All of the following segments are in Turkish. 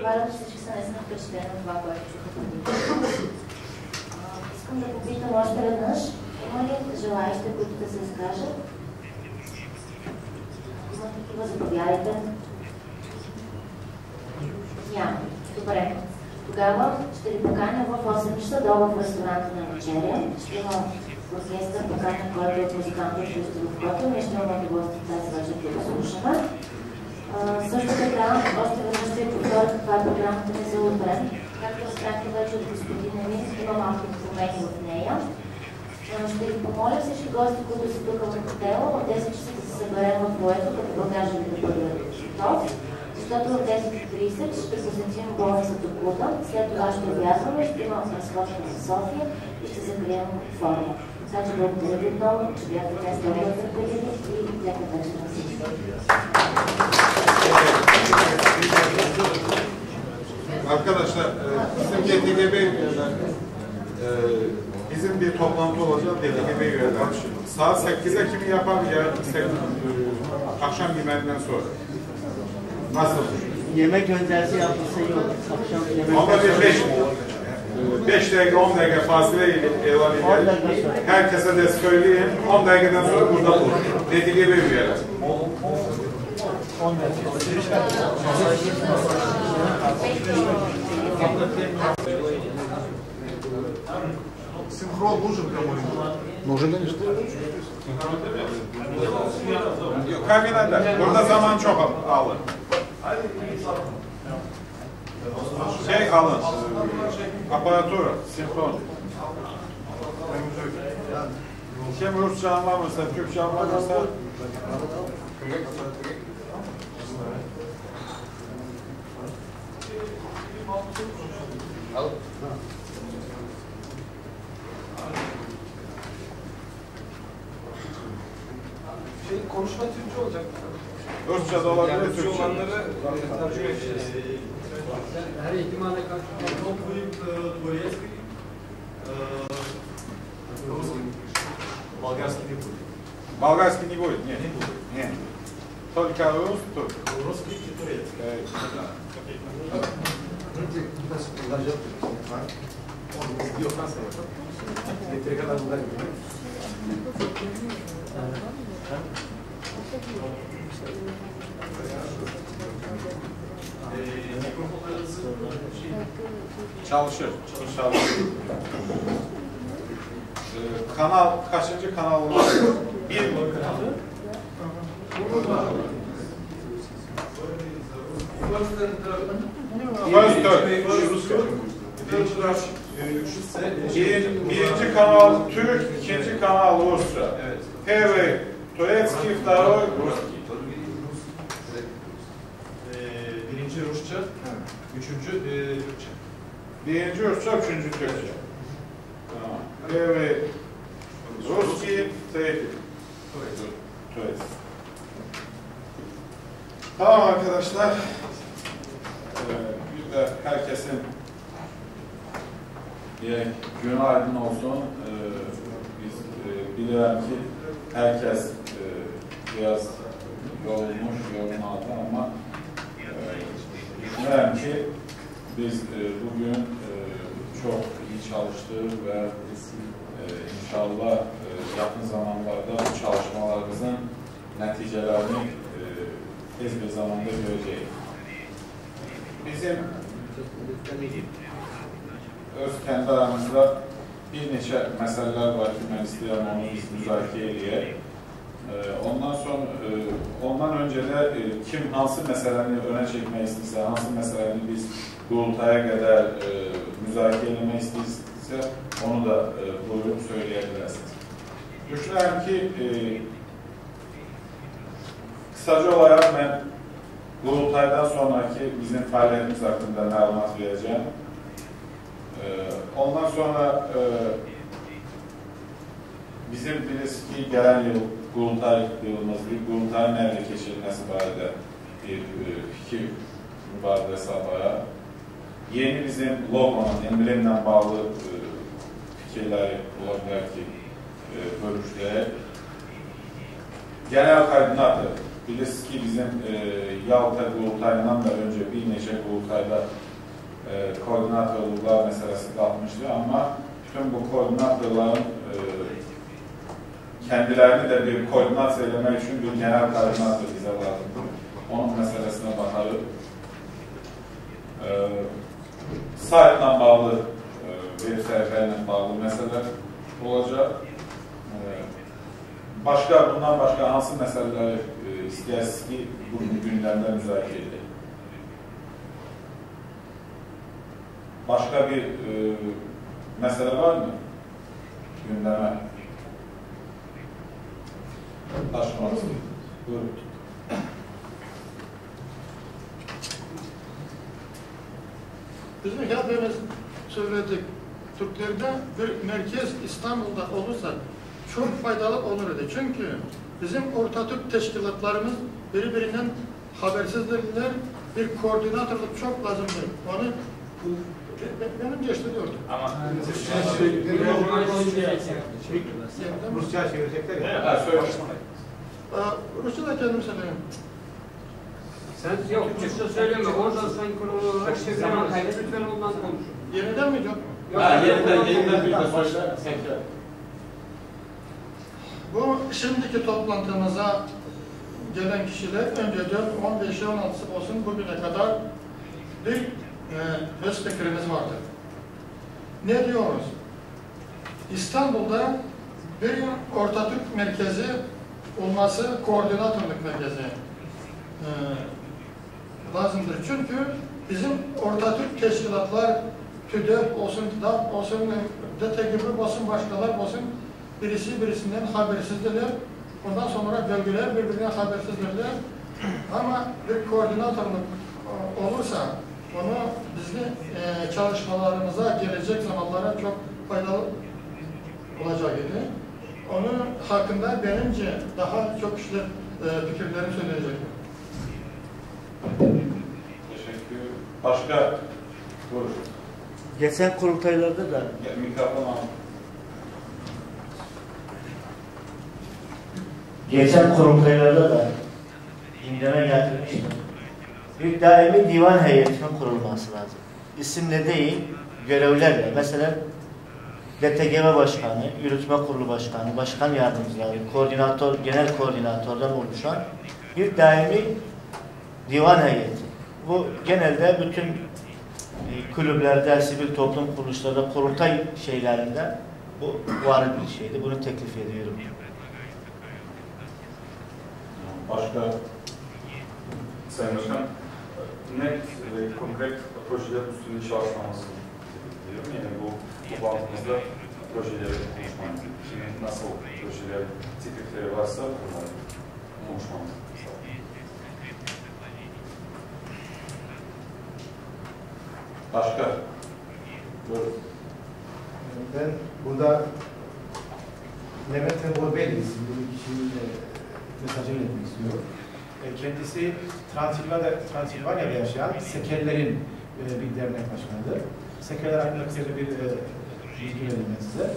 предполагам, че всички са наистина впечатлени от това, което чуха преди. Искам да попитам още веднъж, има ли желаещи, които да се изкажат? Има такива, заповядайте. Няма. Добре. Тогава ще ви поканя в 8 часа долу в ресторанта на вечеря. Ще има оркестър, поканя, който е от музикантите Христо в Котел. Ние ще имаме удоволствие тази вечер да го слушаме. Също така, още веднъж ще ви повторя каква е програмата ни за утре. Както разбрахте вече от господин Емис, има малки промени в нея. Ще ви помоля всички гости, които са тук в хотела, в 10 часа да се съберем в фоайето, като багажа ви да бъде готов. Защото в 10:30 ще посетим болницата Кута, след това ще обязваме, ще имам разходка за София и ще закрием форма. Така че благодаря ви много, че бяхте днес много търпеливи и лека вечер на всички. Arkadaşlar, bizim DTGB bizim bir toplantı olacak DTGB üyeler. Saat 8'e kimi yapar ya akşam yemeğinden sonra. Nasıl? Yemek öncesi yapılsa iyi olur. Akşam yemek. Ama bir 5 dakika 10 dakika fasile elan edelim. Herkese de söyleyeyim. 10 dakikadan sonra burada olur. DTGB üyeler. 10 dakika. Синхрон нужен кому-нибудь? Нужен, конечно. Kabinede. Burada zaman çok alın. Şey alın. Aparatura, sinkron. Kim Rusça anlamırsa, Türkçe anlamırsa al. Konuşma Türkçe olacak. Rusça da olabilir, Yani Türkçe. Türkçe olanları tercüme edeceğiz. Her ihtimale karşı toplayıp турецкий, Болгарский не будет. Болгарский не будет? Нет. Нет. Только русский. Русский и турецкий. Çalışır. İnşallah. Kanal, kaçıncı kanal var? Bir mi? Birinci kanal Türk, ikinci kanal Rusça. Первый турецкий, второй русский. Birinci Rusça, üçüncü Türkçe. Birinci Rusça, üçüncü Türkçe. Tamam. Первый русский, третий турецкий. Tamam arkadaşlar. Bir de herkesin günaydın olsun. Biz biliyorum ki herkes biraz yorulmuş, yorulmadı ama düşünüyorum ki biz bugün çok iyi çalıştık ve inşallah yakın zamanlarda bu çalışmalarımızın neticelerini tez bir zamanda göreceğiz. Bizim öz kendi aramızda bir neçə məsələlər var ki, mən istəyirəm onu biz müzakirə edək. Ondan öncə də kim hansı məsələni önə çəkmək istəyirsə, hansı məsələni biz qurultaya qədər müzakirə etmək istəyirsə, onu da buyurub söyləyə bilərsiniz. Düşünürəm ki, kısaca olaraq mən qurultaydan sonraki bizim fəaliyyətimiz haqqında məlumat verəcəm. Ondan sonra bizim bilirsiniz ki gelen yıl qurultay yılımızdır. Qurultayın həyata keçirilməsi barədə bir fikir mübadiləsi aparaq. Yeni bizim logonun, emblemlə bağlı fikirləri ola bilər ki, bölüşdürək. Genel koordinatı Bilirsiniz ki bizim Yalta qurultayından da önce bir neçə qurultayda koordinatorluqlar meselesi qalmışdı. Ama bütün bu koordinatorların kendilerini de bir koordinasyon eləmək üçün bir genel koordinator bize lazımdır. Onun meselesine bakarız. Saytla bağlı, web səhifəyə bağlı meseleler olacaq. Bundan başka hansı meseleleri istəyirsiniz ki, bugün gündemde müzakirə edək? Başka bir mesele var mı? Gündeme taşımak. Buyurun. Bizim hepimiz söyledik. Türklerde bir merkez İstanbul'da olursa çok faydalı olur dedi. Çünkü bizim Orta Türk teşkilatlarımız birbirinden habersizdirler. Bir koordinatörlük çok lazımdır. Onu benim geçtiriyordum. Ama Rusça çevirecekler ya. Rusça da kendim söyleyeyim. Sen yok, Rusça söyleme. Orada senkron olarak zaman kaybet. Lütfen ondan konuş. Yeniden mi yok? Yeniden bir de söyle. Bu şimdiki toplantımıza gelen kişiler önceden 15'i 16'sı olsun bugüne kadar bir öz fikrimiz vardı. Ne diyoruz? İstanbul'da bir Orta Türk merkezi olması, koordinatörlük merkezi lazımdır. Çünkü bizim Orta Türk teşkilatlar, TÜDEP olsun, DAP olsun, DTGB olsun, başkalar olsun, birisi birisinden habersizdirler. Ondan sonra bölgeler birbirine habersizdirler. Ama bir koordinatörlük olursa, onu bizim çalışmalarımıza, gelecek zamanlara çok faydalı olacak idi. Onun hakkında benimce daha çok kişiler fikirlerini söyleyecekler. Teşekkür. Başka? Buyur. Geçen kurultaylarda da Mikrofon al. geçen kurultaylarda da gündeme getirmiştim. Bir daimi divan heyetinin kurulması lazım. İsimle değil, görevlerle. Mesela DTGB Başkanı, Yürütme Kurulu Başkanı, Başkan Yardımcıları, Koordinatör, Genel Koordinatörden oluşan bir daimi divan heyeti. Bu genelde bütün kulüplerde, sivil toplum kuruluşlarında, kurultay şeylerinde bu var bir şeydi. Bunu teklif ediyorum. Başka? Sayın Başkan, net ve konkret projeler üstünde çalışmaması diyorum. Yani bu toplantımızda projeleri konuşmamız. Şimdi nasıl projeler, teklifleri varsa bunları konuşmamız. Başka? Buyurun. Ben burada Levent Tembor Bey isimli bir kişinin mesajını etmek istiyorum. Kendisi Transilvanya'da yaşayan Sekerlerin bir dernek başkanıdır. Sekerler hakkında kısaca bir bilgi vereyim ben size.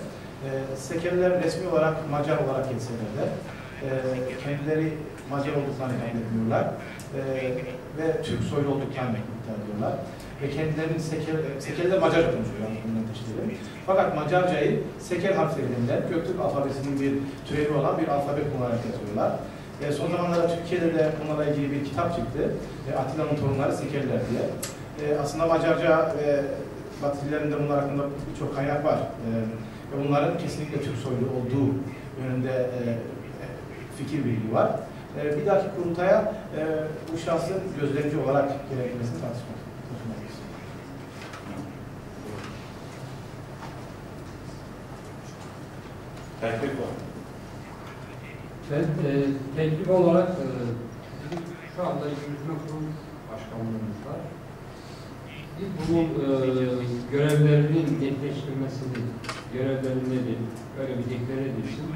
Sekerler resmi olarak Macar olarak geçseler de kendileri Macar olduklarını kaydediyorlar ve Türk soylu olduklarını iddia ediyorlar. Ve kendilerinin Sekerler Macarca konuşuyor, yani bundan teşkil. Fakat Macarcayı Seker harflerinden Göktürk alfabesinin bir türevi olan bir alfabe kullanarak yazıyorlar. Son zamanlarda Türkiye'de de bunlarla ilgili bir kitap çıktı. Atilla'nın torunları Sekerler diye. Aslında Macarca ve Batı dillerinde bunlar hakkında birçok kaynak var. Ve bunların kesinlikle Türk soylu olduğu yönünde fikir birliği var. Bir dahaki kurultaya bu şahsın gözlemci olarak gerekmesini tartışmak. Teklif var. Ben teklif olarak şu anda Yürütme Kurulu Başkanlığımız var. Bunun görevlerinin netleştirmesini, görevleri nedir, böyle bir deklar edilsin.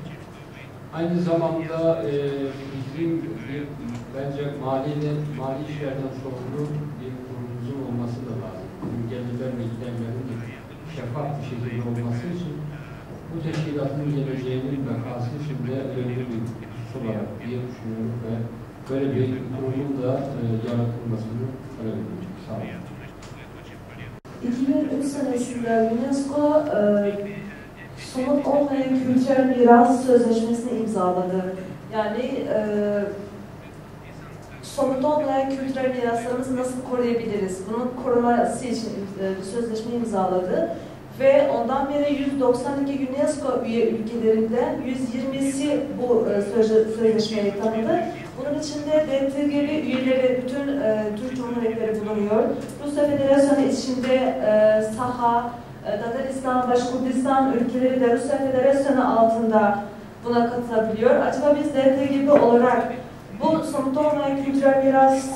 Aynı zamanda bizim bence mali işlerden sorumlu bir kurulumuzun olması da lazım. Bizim gelirler ve giderlerin şeffaf bir şekilde olması için bu teşkilatın geleceğinin bekası şimdi önemli bir husus olarak diye düşünüyorum ve böyle bir kurumun da yaratılmasını talep ediyorum. Sağ olun. 2003 senesinde UNESCO somut olmayan kültürel miras sözleşmesini imzaladı. Yani somut olmayan kültürel miraslarımızı nasıl koruyabiliriz? Bunun koruması için bir sözleşme imzaladı. Ve ondan beri 192 UNESCO üye ülkelerinde 120'si bu sözleşmeyi tanıdı. Bunun içinde DTGB üyeleri bütün Türk Cumhuriyetleri bulunuyor. Rusya Federasyonu içinde Saha, Tataristan, Başkurdistan ülkeleri de Rusya Federasyonu altında buna katılabiliyor. Acaba biz DTGB olarak bu somut olmayan kültürel miras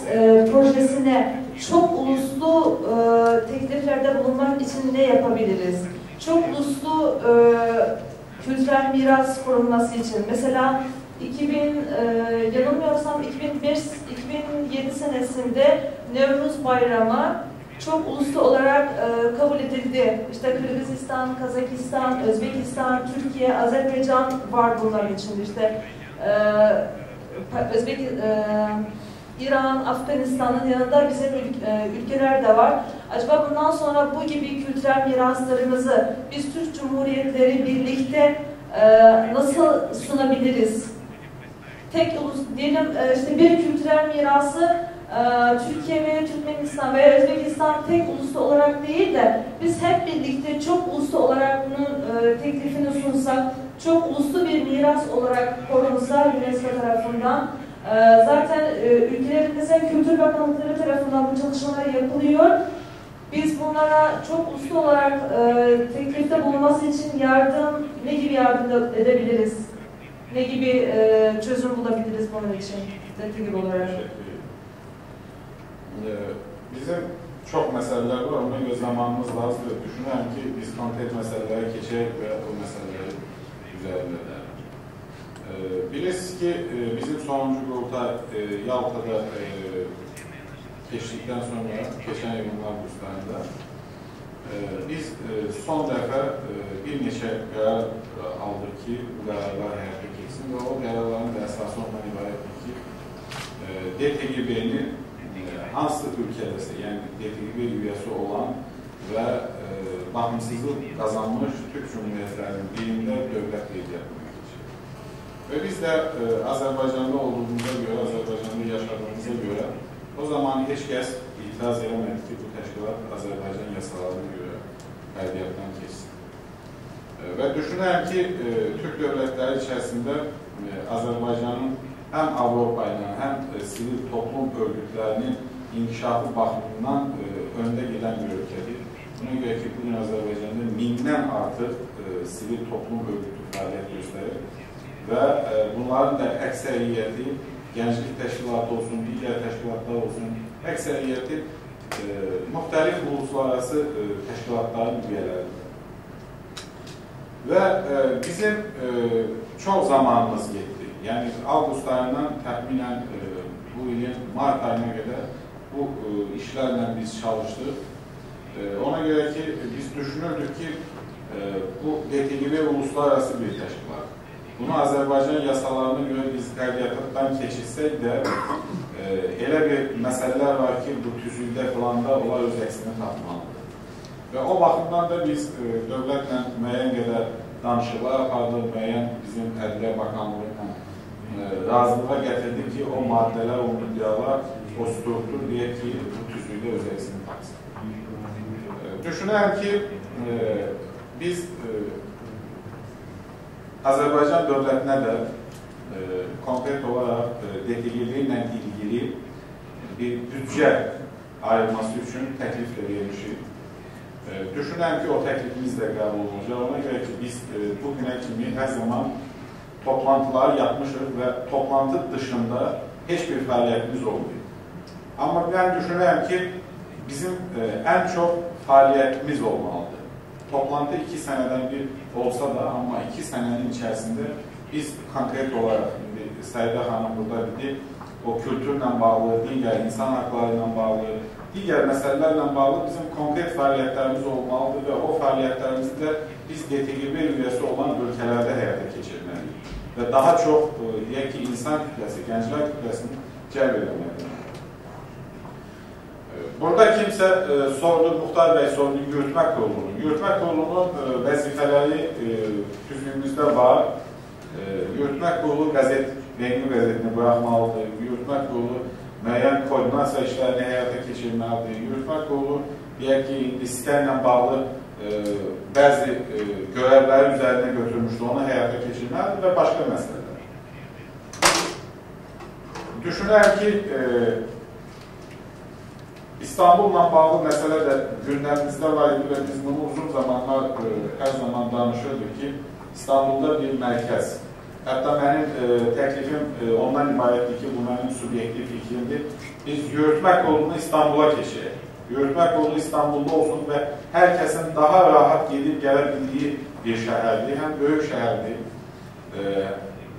projesine çok uluslu tekliflerde bulunmak için ne yapabiliriz? Çok uluslu kültürel miras korunması için. Mesela yanılmıyorsam 2007 senesinde Nevruz Bayramı çok uluslu olarak kabul edildi. İşte Kırgızistan, Kazakistan, Özbekistan, Türkiye, Azerbaycan var bunların içinde. İşte İran, Afganistan'ın yanında bizim ülkeler de var. Acaba bundan sonra bu gibi kültürel miraslarımızı biz Türk Cumhuriyetleri birlikte nasıl sunabiliriz? Tek ulus diyelim işte bir kültürel mirası Türkiye ve Türkmenistan veya Özbekistan tek uluslu olarak değil de biz hep birlikte çok uluslu olarak bunun teklifini sunsak, çok uluslu bir miras olarak korunsa UNESCO tarafından. Zaten ülkelerimizin Kültür Bakanlıkları tarafından bu çalışmalar yapılıyor. Biz bunlara çok uluslu olarak teklifte bulunması için ne gibi yardım edebiliriz? Ne gibi çözüm bulabiliriz bunun için? Teklif olarak. Bizim çok meseleler var ama gözlemamız lazım. Düşünüyorum ki biz konkret meselelere geçerek ve o meseleleri üzerinde. Bilirsiniz ki bizim sonuncu kurulta Yalta'da geçtikten sonra geçen yılın Ağustos'ta biz son defa bir neçə qərar aldık ki bu qərarlar həyata keçsin və o qərarların da əsası ondan ibarətdir ki DTGB-nin hansı ülkədəsə, yəni DTGB üyəsi olan və baxımsızlıq qazanmış Türk Cumhuriyetlərinin birində dövlət qeydiyyatına keçir. Və biz də Azərbaycanda olduğumuza görə, Azərbaycanda yaşadığımıza görə o zaman heç kəs itiraz eləmədi ki, bu təşkilat Azərbaycan yasalarına görə qeydiyyatdan keçsin. Və düşünürəm ki, Türk dövlətləri içərisində Azərbaycanın həm Avropa ilə, həm sivil toplum örgütlərinin inkişafı baxımından öndə gedən bir ölkədir. Buna görə ki, bugün Azərbaycanda 1000-dən artıq sivil toplum örgütü fəaliyyət göstərir və bunların da əksəriyyəti gənclik təşkilatı olsun, digər təşkilatlar olsun, əksəriyyəti müxtəlif uluslararası təşkilatların üyələridir. Və bizim çox zamanımız getdi. Yəni, avqust ayından təxminən bu ilin mart ayına qədər bu işlərlə biz çalışdıq. Ona görə ki, biz düşünürdük ki, bu DTGB uluslararası bir təşkilat. Bunu Azərbaycan yasalarına görə biz qeydiyyatdan keçirsək də elə bir məsələlər var ki, bu tüzükdə filanda onlar öz əksini tapmalıdır. Və o baxımdan da biz dövlətlə müəyyən qədər danışıqlar apardıq, müəyyən bizim Ədliyyə Bakanlığı ilə razılığa gətirdik ki, o maddələr, o müddəalar, o struktur deyək ki, bu tüzükdə öz əksini tapsın. Düşünürəm ki, biz Azərbaycan dövlətinə də konkret olaraq DTGB ilə ilgili bir büdcə ayrılması üçün təklif də vermişik. Düşünürəm ki, o təklifimiz də qəbul olunacaq. Ona görə ki, biz bugünə kimi hər zaman toplantılar yapmışıq və toplantı dışında heç bir fəaliyyətimiz olmuyor. Amma mən düşünürəm ki, bizim ən çox fəaliyyətimiz olmalıdır. Toplantı 2 sənədən bir olsa da, amma 2 sənənin içərisində biz konkret olaraq, Səidə xanım burada dedi, o kültürlə bağlı, digər insan haqları ilə bağlı, digər məsələlərlə bağlı bizim konkret fəaliyyətlərimiz olmalıdır və o fəaliyyətlərimizi də biz DTGB üyəsi olan ölkələrdə həyata keçirməliyik. Və daha çox, deyək ki, insan kütləsi, gənclər kütləsinin cəlb eləməkdir. Burada kimsə sordu, Muxtar bəy sordu yürütmə kurulunun. Yürütmə kurulunun vəzifələri tüzüyümüzdə var. Yürütmə kurulu reyni qəzetini buraxmalıdır. Yürütmə kurulu müəyyən koordinasiya işlərini həyata keçirməlidir. Yürütmə kurulu deyək ki, indi sitəylə bağlı bəzi görevləri üzərinə götürmüşdür, onu həyata keçirməlidir və başqa məsələlər. Düşünürəm ki, İstanbulla bağlı məsələ də gündəmimizdə var idi və biz bunu uzun zamanlar hər zaman danışırdıq ki, İstanbulda bir mərkəz. Hətta mənim təklifim ondan ibarətdir ki, bu mənim subyektiv fikrimdir. Biz yürütmə kurulunu İstanbula keçirək. Yürütmə kurulu İstanbulda olsun və hər kəsin daha rahat gedib gələ bildiyi bir şəhərdir, həm böyük şəhərdir.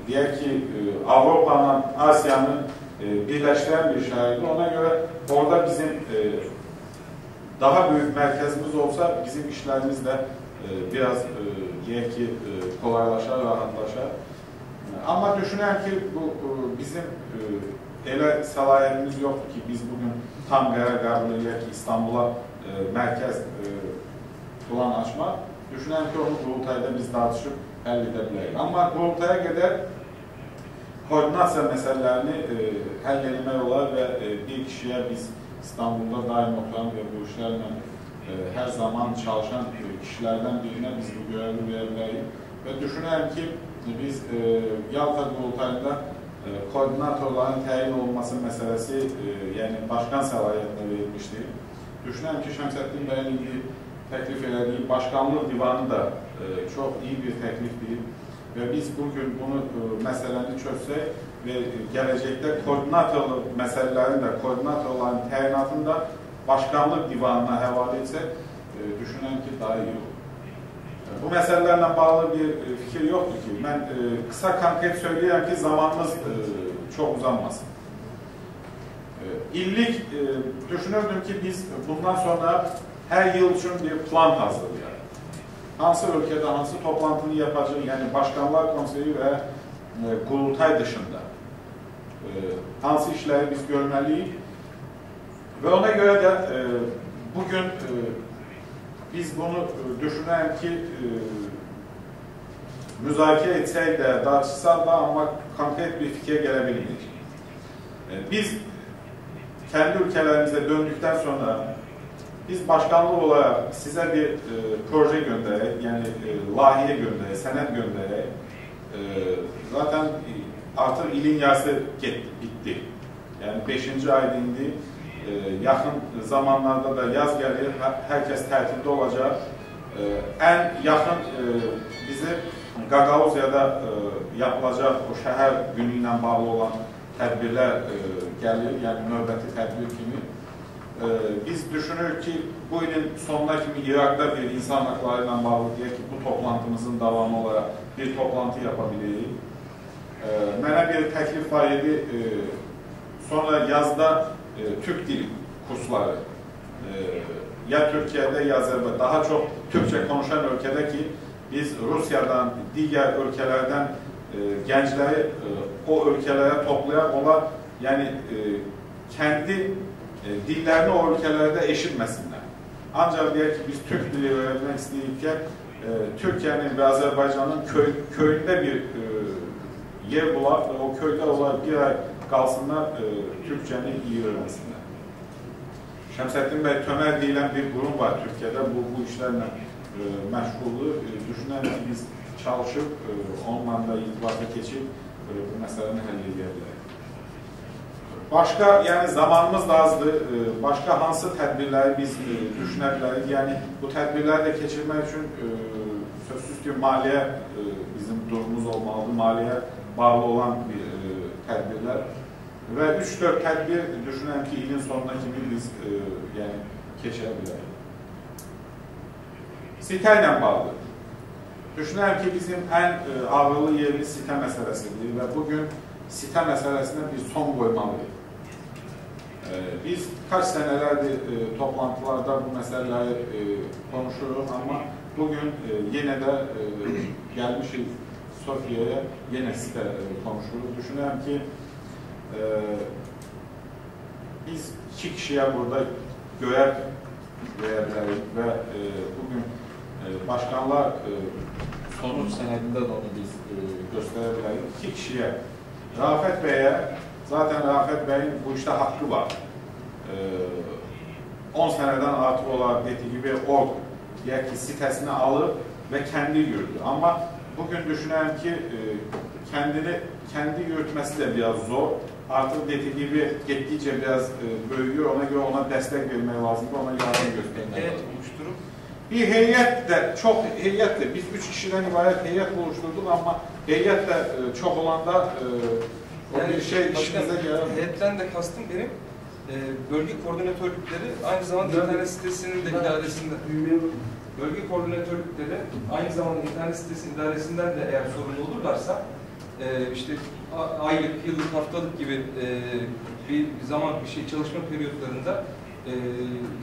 Deyək ki, Avropanın, Asiyanın birləşdirən bir şəhərdir. Ona görə orada bizim daha böyük mərkəzimiz olsa, bizim işlərimiz də biraz deyək ki, kolaylaşar, rahatlaşar. Amma düşünürəm ki, bu bizim elə səlahiyyətimiz yoxdur ki, biz bugün tam qərar qəbul edək ki, İstanbula mərkəz plan açmaq. Düşünürəm ki, onu qurultayda biz danışıb həll edə bilərik. Amma qurultaya qədər koordinasiya məsələlərini həll etmək olar və bir kişiyə biz İstanbulda daim oturan və bu işlərlə hər zaman çalışan kişilərdən birinə biz bu görevi verə bilərik. Və düşünürəm ki, biz Yalta qurultayında koordinatorların təyin olunması məsələsi yəni başqan səlahiyyətinə verilmişdir. Düşünürəm ki, Şəmsəddin bəyin indi təklif elədiyi başqanlıq divanı da çox iyi bir təklifdir. Və biz bugün bunu məsələni çözsək və gələcəkdə koordinatorluq məsələlərini də, koordinatorların təyinatını da başqanlıq divanına həvalə etsək, düşünürəm ki, daha iyi olur. Bu məsələlərlə bağlı bir fikir yoxdur ki, mən qısa konkret söyləyirəm ki, zamanımız çox uzanmasın. İllik düşünürdüm ki, biz bundan sonra hər yıl üçün bir plan hazırlayaq. Hansı ölkədə, hansı toplantını yapacaq, yəni Başkanlar Konseyi və qurultay dışında hansı işləri biz görməliyik və ona görə də bugün biz bunu düşünürəm ki, müzakirə etsək də, danışsaq da, amma konkret bir fikir gələ bilmirik. Biz kendi ülkelerimize döndükten sonra biz başkanlık olarak size bir proje göndererek, yani lahiye göndererek, senet göndererek zaten artık ilin yarısı bitti. Yani 5. ayda indi. Yakın zamanlarda da yaz gelir, herkes tətildə olacak. En yakın bizi Qaqauziyada yapılacak o şəhər günü ilə bağlı olan tədbirlər gəlir, yani növbəti tədbir kimi. Biz düşünürük ki, bu ilin sonuna kimi Irak'da bir insan hakları ilə bağlı deyək ki, bu toplantımızın davamı olarak bir toplantı yapabilirik. Mənə bir təklif var idi, sonra yazda Türk dili kursları, ya Türkiye'de ya Azerbaycan, daha çok Türkçe konuşan ülkede ki biz Rusya'dan, diğer ülkelerden gençleri o ülkelere toplayan onlar yani kendi dillerini o ülkelerde eşitmesinler. Ancak diğer ki biz Türk dili öğrenmek isteyirken Türkiye'nin ve Azerbaycan'ın köyünde bir yer bular ve o köyde olan bir ay kalsınlar, Türkçeni iyi öğrensinler. Şəmsəddin bəy Tömər deyilən bir qurum var Türkiye'de, bu işlerle məşğuldur. Düşünürəm ki, biz çalışıb, onunla da irtibata keçib bu məsələni həll edə bilərik. Başqa, yəni zamanımız da azdır, başqa hansı tədbirləri biz düşünə bilərik? Yəni bu tədbirləri də keçirmək üçün sözsüz ki, maliyyə bizim durumumuz olmalıdır, maliyyə bağlı olan bir tədbirlər. Və 3-4 tədbir düşünürəm ki, ilin sonuna kimi biz yəni keçə bilərik. Sitə ilə bağlı. Düşünürəm ki, bizim ən ağırlı yerli sitə məsələsidir və bugün sitə məsələsinə bir son qoymalıyıq. Biz kaç senelerdir toplantılarda bu meseleleri konuşuyoruz ama bugün yine de gelmişiz Sofya'ya, yine site konuşuyoruz. Düşünüyorum ki biz 2 kişiye burada görev verebiliriz ve bugün başkanlar son senedinde de onu biz gösterebiliriz. 2 kişiye, Rafet Bey'e, zaten Rafet Bey'in bu işte hakkı var. 10 seneden artık olan dediği gibi o diğer ki sitesini alır ve kendi yürüdü. Ama bugün düşünen ki kendi yürütmesi de biraz zor. Artık dediği gibi gittikçe biraz büyüyor. Ona göre ona destek vermeye lazım. Ona yardım göstermeye lazım. Bir heyet de, çok heyet de, biz 3 kişiden ibaret heyet oluşturduk ama heyet de çok olan da yani bir şey işimize yarar. Heyetten de kastım benim bölge koordinatörlükleri aynı zamanda internet sitesinin de idaresinde bölge koordinatörlükleri aynı zamanda internet sitesi idaresinden de eğer sorumlu olurlarsa işte aylık, yıllık, haftalık gibi bir zaman çalışma periyotlarında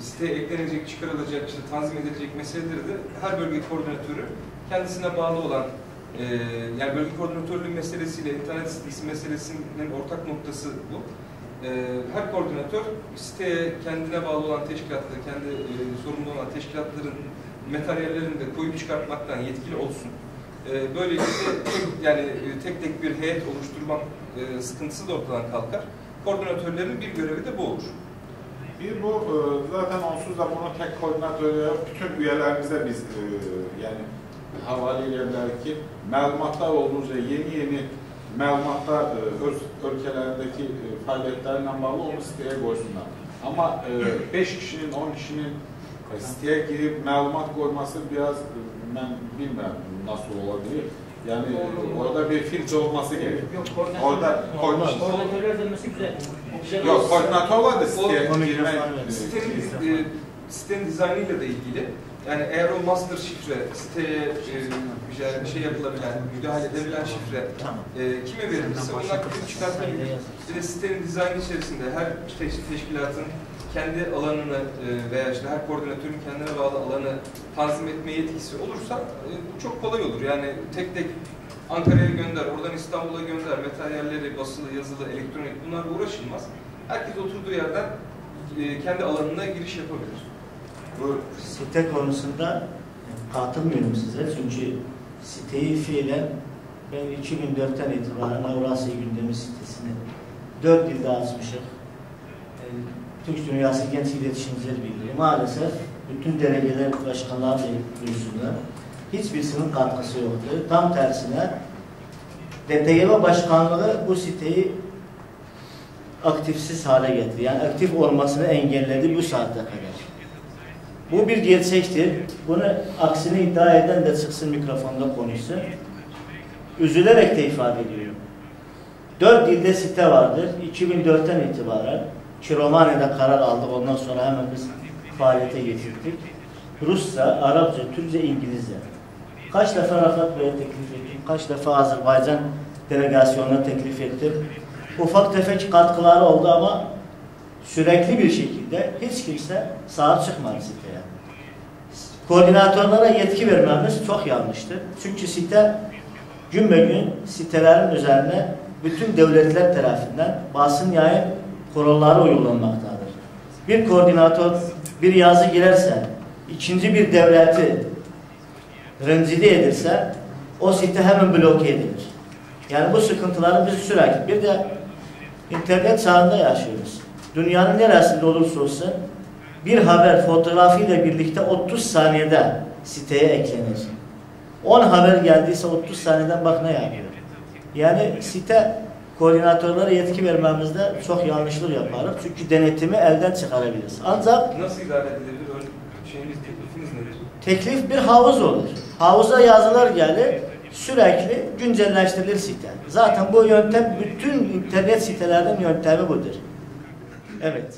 siteye eklenecek, çıkarılacak, işte tanzim edilecek meseleleri de her bölge koordinatörü kendisine bağlı olan yani bölge koordinatörlüğü meselesiyle internet sitesi meselesinin ortak noktası bu. Her koordinatör siteye kendine bağlı olan teşkilatları, kendi sorumlu olan teşkilatların materyallerini de koyup çıkartmaktan yetkili olsun. Böylelikle yani tek bir heyet oluşturmak sıkıntısı da ortadan kalkar. Koordinatörlerin bir görevi de bu olur. Bir bu zaten onsuz da bunu tek koordinatörü bütün üyelerimize biz yani havaliyle belki malumatlar olduğunca yeni malumatlar ülkelerindeki faaliyetlerle bağlı onu siteye koysunlar. Ama 5 kişinin 10 kişinin siteye girip malumat koyması biraz ben bilmem nasıl olabilir. Yani orada bir filtre olması gerekiyor. Orada koordinatörler dönmesi güzel. Yok, koordinatörler de siteye girmek. Sitenin dizaynıyla da ilgili. Yani eğer o master şifre, siteye şey yapılabilen, müdahale edebilen şifre kime verilirse onlar kırıp çıkartabilir. Bir de sitenin dizaynı içerisinde her teşkilatın kendi alanını veya işte her koordinatörün kendine bağlı alanı tanzim etme yetkisi olursa bu çok kolay olur. Yani tek Ankara'ya gönder, oradan İstanbul'a gönder, materyalleri basılı, yazılı, elektronik bunlarla uğraşılmaz. Herkes oturduğu yerden kendi alanına giriş yapabilir. Bu site konusunda katılmıyorum size çünkü siteyi fiilen ben 2004'ten itibaren Avrasya Gündemi sitesini 4 dilde açmışım. Türk Dünyası Genç İletişimciler Birliği maalesef bütün delegeler, başkanlar da duysunlar. Hiçbirisinin katkısı yoktu. Tam tersine DTGB Başkanlığı bu siteyi aktifsiz hale getirdi. Yani aktif olmasını engelledi bu saate kadar. Bu bir gerçektir. Bunu aksini iddia eden de çıksın mikrofonda konuşsun. Üzülerek de ifade ediyorum. 4 dilde site vardır. 2004'ten itibaren Kiromani'de karar aldık. Ondan sonra hemen biz faaliyete geçirdik. Rusça, Arapça, Türkçe, İngilizce. Kaç defa Rafet Bey'e teklif ettim. Kaç defa Azerbaycan delegasyonuna teklif ettim. Ufak tefek katkıları oldu ama sürekli bir şekilde hiç kimse sahip çıkmadı siteye. Koordinatörlere yetki vermemiz çok yanlıştır. Çünkü site gün be gün sitelerin üzerine bütün devletler tarafından basın yayın kuralları uygulanmaktadır. Bir koordinatör bir yazı girerse, ikinci bir devleti rencide edilse, o site hemen bloke edilir. Yani bu sıkıntıları biz sürekli, bir de internet çağında yaşıyoruz. Dünyanın neresinde olursa olsun, bir haber fotoğrafıyla birlikte 30 saniyede siteye eklenir. 10 haber geldiyse 30 saniyeden bak ne yapıyor. Yani site koordinatörlere yetki vermemizde çok yanlışlık yaparız. Çünkü denetimi elden çıkarabiliriz. Ancak nasıl idare edilebilir? Teklifiniz nedir? Teklif bir havuz olur. Havuza yazılar gelir, sürekli güncelleştirilir site. Zaten bu yöntem bütün internet sitelerinin yöntemi budur. Evet.